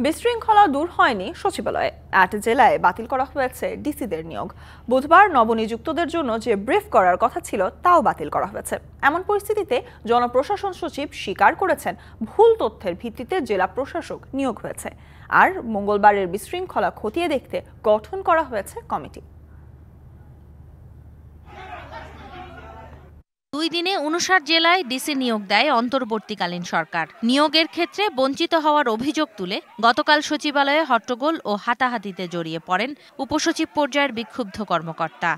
বিশৃঙ্খলা দূর হয়নি সচিবালয়ে। ৮ জেলায় বাতিল করা হয়েছে ডিসিদের নিয়োগ। বুধবার নবনিযুক্তদের জন্য যে ব্রিফ করার কথা ছিল তাও বাতিল করা হয়েছে। এমন পরিস্থিতিতে জনপ্রশাসন সচিব স্বীকার করেছেন ভুল তথ্যের ভিত্তিতে জেলা প্রশাসক নিয়োগ হয়েছে। আর মঙ্গলবারের বিশৃঙ্খলা খতিয়ে দেখতে গঠন করা হয়েছে কমিটি। 2 দিনে 59 জেলায় ডিসি নিয়োগ দেয় অন্তর্বর্তীকালীন সরকার। নিয়োগের ক্ষেত্রে বঞ্চিত হওয়ার অভিযোগ তুলে গতকাল সচিবালয়ে হট্টগোল ও হাতাহাতিতে জড়িয়ে পড়েন উপসচিব পর্যায়ের বিক্ষুব্ধ কর্মকর্তা।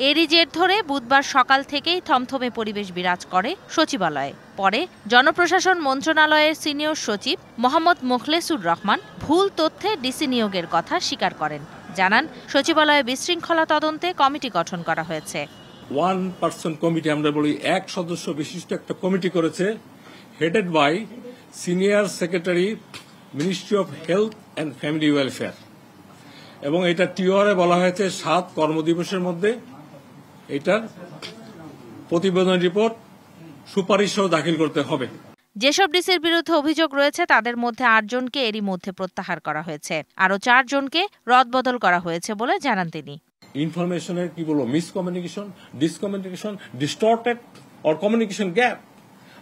এরই জের ধরে বুধবার সকাল থেকেই থমথমে পরিবেশ বিরাজ করে সচিবালয়ে। পরে জনপ্রশাসন মন্ত্রণালয়ের সিনিয়র সচিব মোহাম্মদ মোখলেসুর রহমান ভুল তথ্যে ডিসি নিয়োগের কথা স্বীকার করেন। জানান, সচিবালয়ে বিশৃঙ্খলা তদন্তে কমিটি গঠন করা হয়েছে। 1 পারসন কমিটি, আমরা বলি 1 সদস্য বিশিষ্ট একটা কমিটি করেছে, headed by senior secretary, ministry of health and family welfare. এবং এটা টিওআরে বলা হয়েছে 7 কর্মদিবসের মধ্যে এটার প্রতিবেদন রিপোর্ট সুপারিশ সহ দাখিল করতে হবে। যেসব ডিসির বিরুদ্ধে অভিযোগ রয়েছে তাদের মধ্যে 8 জনকে এরই মধ্যে প্রত্যাহার করা হয়েছে। আরও 4 জনকে রদবদল করা হয়েছে বলে জানান তিনি। ইনফরমেশনের কি বলবো, miscommunication, discommunication, distorted or communication gap,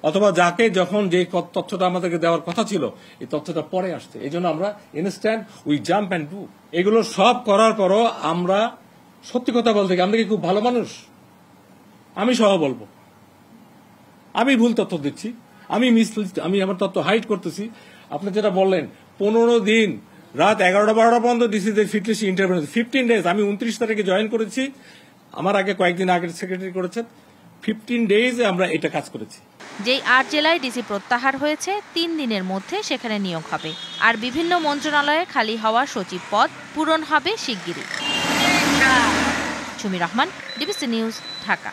অথবা যাকে যখন যে তথ্যটা আমাদেরকে দেওয়ার কথা ছিল এই তথ্যটা পরে আসছে। এই জন্য আমরা instant we jump and do. এগুলো সব করার পরও আমরা সত্যি কথা বলতে গিয়ে আমরা কি খুব ভালো মানুষ? আমি সহ বলবো আমি ভুল তথ্য দিচ্ছি, আমি আমার তথ্য হাইড করতেছি। আপনি যেটা বললেন 15 দিন রাত 11টা-12টা পর্যন্ত ডিসিদের ফিটনেস ইন্টারভিউ, 15 ডেজ। আমি 29 তারিখে জয়েন করেছি, আমার আগে কয়েকদিন আগে সেক্রেটারি করেছেন। 15 ডেজে আমরা এটা কাজ করেছি। যেই 8 জেলায় ডিসি প্রত্যাহার হয়েছে 3 দিনের মধ্যে সেখানে নিয়োগ হবে। আর বিভিন্ন মন্ত্রণালয়ে খালি হওয়া সচিব পদ পূরণ হবে শিগগিরই। Sumi Rahman, DBC news, Dhaka.